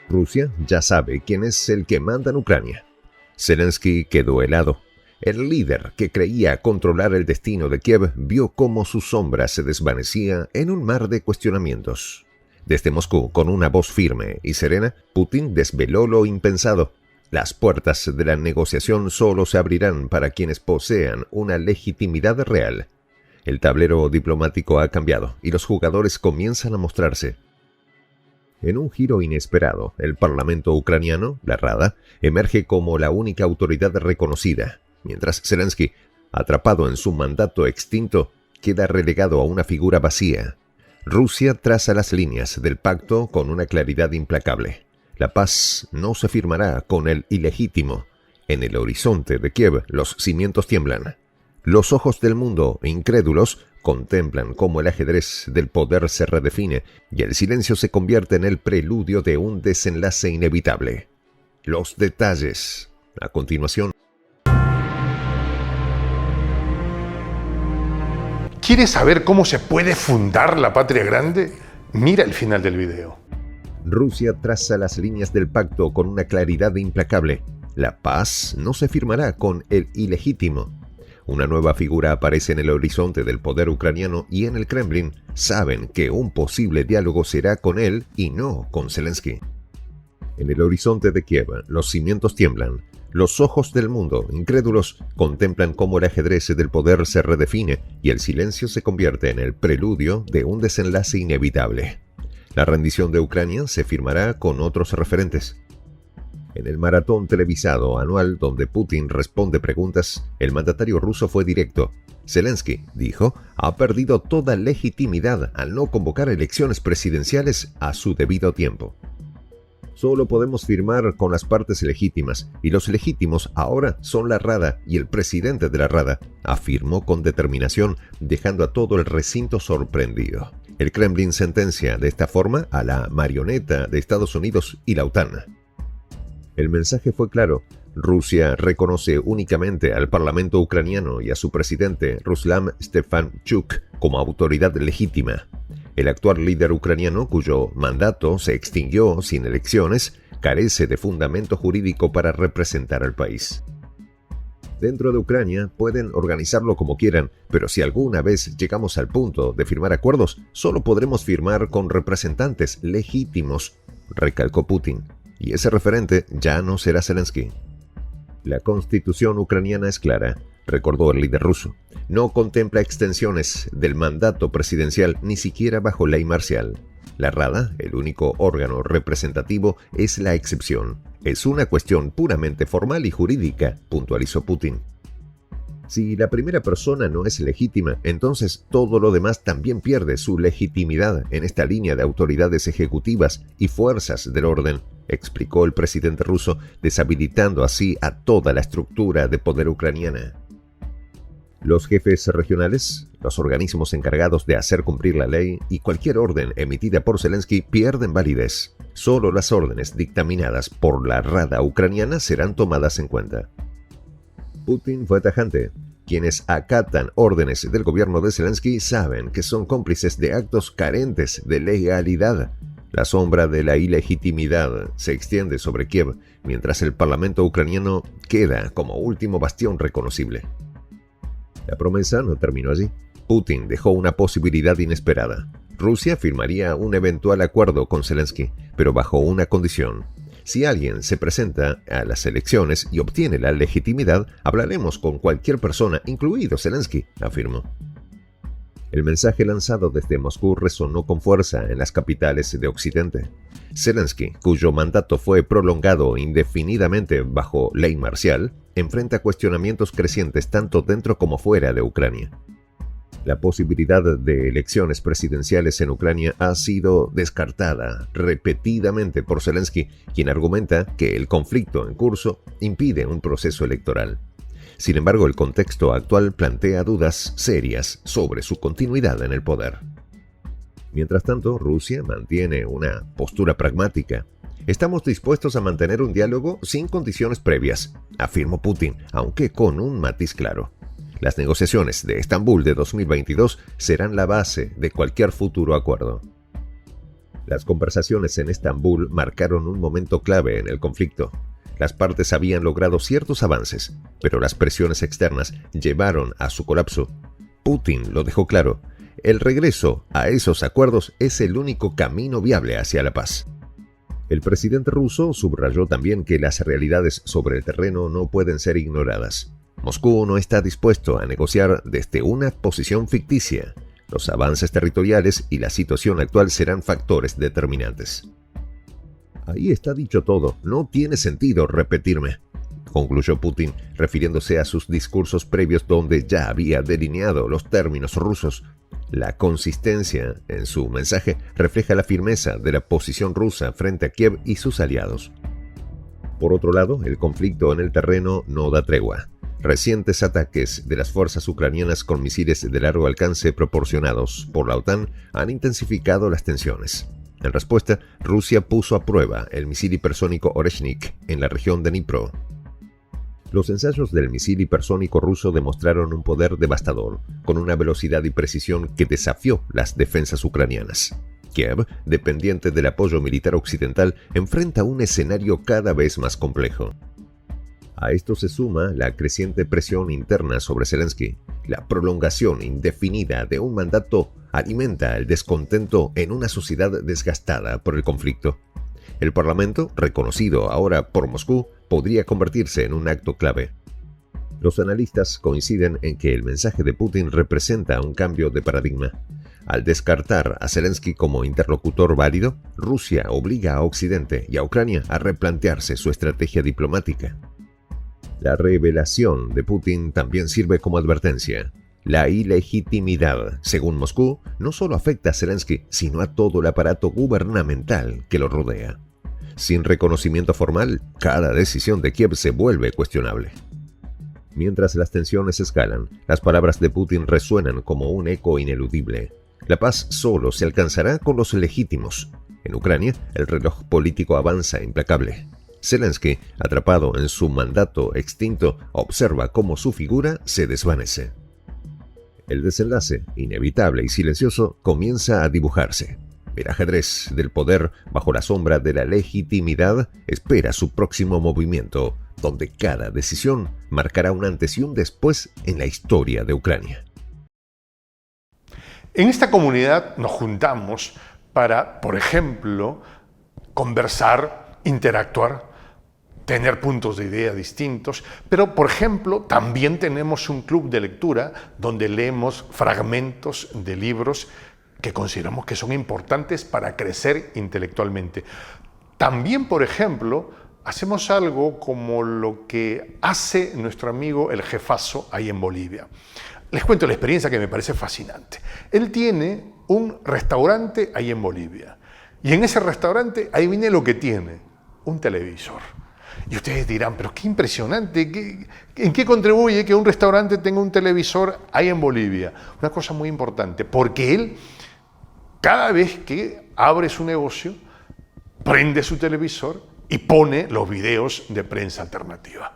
Rusia ya sabe quién es el que manda en Ucrania. Zelensky quedó helado. El líder que creía controlar el destino de Kiev vio cómo su sombra se desvanecía en un mar de cuestionamientos. Desde Moscú, con una voz firme y serena, Putin desveló lo impensado. Las puertas de la negociación solo se abrirán para quienes posean una legitimidad real. El tablero diplomático ha cambiado y los jugadores comienzan a mostrarse. En un giro inesperado, el Parlamento ucraniano, la Rada, emerge como la única autoridad reconocida, mientras Zelensky, atrapado en su mandato extinto, queda relegado a una figura vacía. Rusia traza las líneas del pacto con una claridad implacable. La paz no se firmará con el ilegítimo. En el horizonte de Kiev los cimientos tiemblan. Los ojos del mundo, incrédulos, contemplan cómo el ajedrez del poder se redefine y el silencio se convierte en el preludio de un desenlace inevitable. Los detalles, a continuación. ¿Quieres saber cómo se puede fundar la patria grande? Mira el final del video. Rusia traza las líneas del pacto con una claridad implacable. La paz no se firmará con el ilegítimo. Una nueva figura aparece en el horizonte del poder ucraniano y en el Kremlin saben que un posible diálogo será con él y no con Zelensky. En el horizonte de Kiev, los cimientos tiemblan. Los ojos del mundo, incrédulos, contemplan cómo el ajedrez del poder se redefine y el silencio se convierte en el preludio de un desenlace inevitable. La rendición de Ucrania se firmará con otros referentes. En el maratón televisado anual donde Putin responde preguntas, el mandatario ruso fue directo. Zelensky, dijo, ha perdido toda legitimidad al no convocar elecciones presidenciales a su debido tiempo. Solo podemos firmar con las partes legítimas, y los legítimos ahora son la Rada y el presidente de la Rada, afirmó con determinación, dejando a todo el recinto sorprendido. El Kremlin sentencia de esta forma a la marioneta de Estados Unidos y la OTAN. El mensaje fue claro. Rusia reconoce únicamente al Parlamento ucraniano y a su presidente, Ruslan Stefanchuk, como autoridad legítima. El actual líder ucraniano, cuyo mandato se extinguió sin elecciones, carece de fundamento jurídico para representar al país. Dentro de Ucrania pueden organizarlo como quieran, pero si alguna vez llegamos al punto de firmar acuerdos, solo podremos firmar con representantes legítimos, recalcó Putin. Y ese referente ya no será Zelensky. La constitución ucraniana es clara, recordó el líder ruso. No contempla extensiones del mandato presidencial ni siquiera bajo ley marcial. La Rada, el único órgano representativo, es la excepción. Es una cuestión puramente formal y jurídica, puntualizó Putin. Si la primera persona no es legítima, entonces todo lo demás también pierde su legitimidad en esta línea de autoridades ejecutivas y fuerzas del orden, explicó el presidente ruso, deshabilitando así a toda la estructura de poder ucraniana. Los jefes regionales, los organismos encargados de hacer cumplir la ley y cualquier orden emitida por Zelensky pierden validez. Solo las órdenes dictaminadas por la Rada ucraniana serán tomadas en cuenta. Putin fue tajante. Quienes acatan órdenes del gobierno de Zelensky saben que son cómplices de actos carentes de legalidad. La sombra de la ilegitimidad se extiende sobre Kiev, mientras el Parlamento ucraniano queda como último bastión reconocible. La promesa no terminó allí. Putin dejó una posibilidad inesperada. Rusia firmaría un eventual acuerdo con Zelensky, pero bajo una condición. Si alguien se presenta a las elecciones y obtiene la legitimidad, hablaremos con cualquier persona, incluido Zelensky, afirmó. El mensaje lanzado desde Moscú resonó con fuerza en las capitales de Occidente. Zelensky, cuyo mandato fue prolongado indefinidamente bajo ley marcial, enfrenta cuestionamientos crecientes tanto dentro como fuera de Ucrania. La posibilidad de elecciones presidenciales en Ucrania ha sido descartada repetidamente por Zelensky, quien argumenta que el conflicto en curso impide un proceso electoral. Sin embargo, el contexto actual plantea dudas serias sobre su continuidad en el poder. Mientras tanto, Rusia mantiene una postura pragmática. Estamos dispuestos a mantener un diálogo sin condiciones previas, afirmó Putin, aunque con un matiz claro. Las negociaciones de Estambul de 2022 serán la base de cualquier futuro acuerdo. Las conversaciones en Estambul marcaron un momento clave en el conflicto. Las partes habían logrado ciertos avances, pero las presiones externas llevaron a su colapso. Putin lo dejó claro: el regreso a esos acuerdos es el único camino viable hacia la paz. El presidente ruso subrayó también que las realidades sobre el terreno no pueden ser ignoradas. Moscú no está dispuesto a negociar desde una posición ficticia. Los avances territoriales y la situación actual serán factores determinantes. Ahí está dicho todo, no tiene sentido repetirme, concluyó Putin, refiriéndose a sus discursos previos donde ya había delineado los términos rusos. La consistencia en su mensaje refleja la firmeza de la posición rusa frente a Kiev y sus aliados. Por otro lado, el conflicto en el terreno no da tregua. Recientes ataques de las fuerzas ucranianas con misiles de largo alcance proporcionados por la OTAN han intensificado las tensiones. En respuesta, Rusia puso a prueba el misil hipersónico Oreshnik en la región de Dnipro. Los ensayos del misil hipersónico ruso demostraron un poder devastador, con una velocidad y precisión que desafió las defensas ucranianas. Kiev, dependiente del apoyo militar occidental, enfrenta un escenario cada vez más complejo. A esto se suma la creciente presión interna sobre Zelensky. La prolongación indefinida de un mandato alimenta el descontento en una sociedad desgastada por el conflicto. El Parlamento, reconocido ahora por Moscú, podría convertirse en un acto clave. Los analistas coinciden en que el mensaje de Putin representa un cambio de paradigma. Al descartar a Zelensky como interlocutor válido, Rusia obliga a Occidente y a Ucrania a replantearse su estrategia diplomática. La revelación de Putin también sirve como advertencia. La ilegitimidad, según Moscú, no solo afecta a Zelensky, sino a todo el aparato gubernamental que lo rodea. Sin reconocimiento formal, cada decisión de Kiev se vuelve cuestionable. Mientras las tensiones escalan, las palabras de Putin resuenan como un eco ineludible. La paz solo se alcanzará con los legítimos. En Ucrania, el reloj político avanza implacable. Zelensky, atrapado en su mandato extinto, observa cómo su figura se desvanece. El desenlace, inevitable y silencioso, comienza a dibujarse. El ajedrez del poder, bajo la sombra de la legitimidad, espera su próximo movimiento, donde cada decisión marcará un antes y un después en la historia de Ucrania. En esta comunidad nos juntamos para, por ejemplo, conversar, interactuar, tener puntos de idea distintos, pero, por ejemplo, también tenemos un club de lectura donde leemos fragmentos de libros que consideramos que son importantes para crecer intelectualmente. También, por ejemplo, hacemos algo como lo que hace nuestro amigo el jefazo ahí en Bolivia. Les cuento la experiencia que me parece fascinante. Él tiene un restaurante ahí en Bolivia y en ese restaurante, ahí viene lo que tiene, un televisor. Y ustedes dirán, pero qué impresionante, ¿en qué contribuye que un restaurante tenga un televisor ahí en Bolivia? Una cosa muy importante, porque él, cada vez que abre su negocio, prende su televisor y pone los videos de prensa alternativa.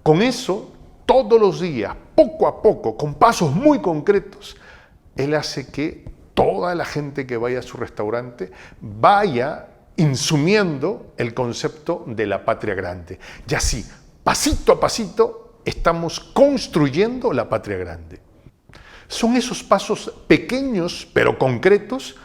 Con eso, todos los días, poco a poco, con pasos muy concretos, él hace que toda la gente que vaya a su restaurante vaya insumiendo el concepto de la patria grande. Y así, pasito a pasito, estamos construyendo la patria grande. Son esos pasos pequeños pero concretos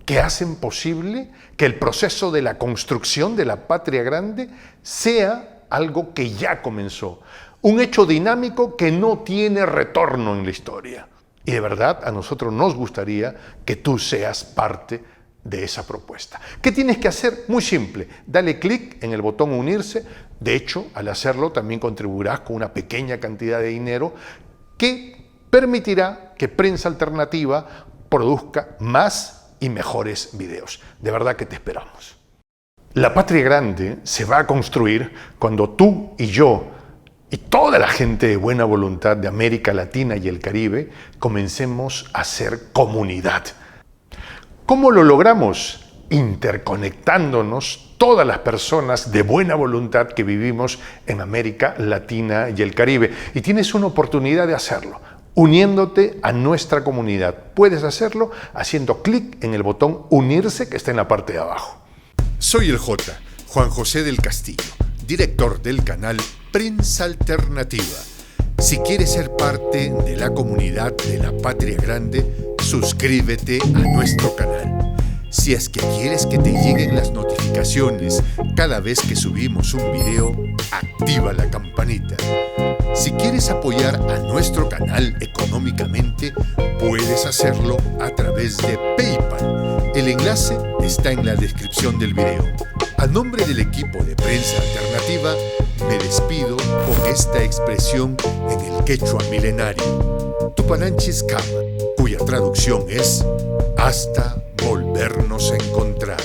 que hacen posible que el proceso de la construcción de la patria grande sea algo que ya comenzó. Un hecho dinámico que no tiene retorno en la historia. Y de verdad, a nosotros nos gustaría que tú seas parte de esa propuesta. ¿Qué tienes que hacer? Muy simple. Dale clic en el botón unirse. De hecho, al hacerlo también contribuirás con una pequeña cantidad de dinero que permitirá que Prensa Alternativa produzca más y mejores videos. De verdad que te esperamos. La patria grande se va a construir cuando tú y yo y toda la gente de buena voluntad de América Latina y el Caribe comencemos a ser comunidad. ¿Cómo lo logramos? Interconectándonos todas las personas de buena voluntad que vivimos en América Latina y el Caribe. Y tienes una oportunidad de hacerlo. uniéndote a nuestra comunidad. Puedes hacerlo haciendo clic en el botón unirse que está en la parte de abajo. Soy el J, Juan José del Castillo, director del canal Prensa Alternativa. Si quieres ser parte de la comunidad de la Patria Grande, suscríbete a nuestro canal. Si es que quieres que te lleguen las notificaciones cada vez que subimos un video, activa la campanita. Si quieres apoyar a nuestro canal económicamente, puedes hacerlo a través de PayPal. El enlace está en la descripción del video. A nombre del equipo de Prensa Alternativa, me despido con esta expresión en el quechua milenario, Tupananchis Kama, cuya traducción es hasta volvernos a encontrar.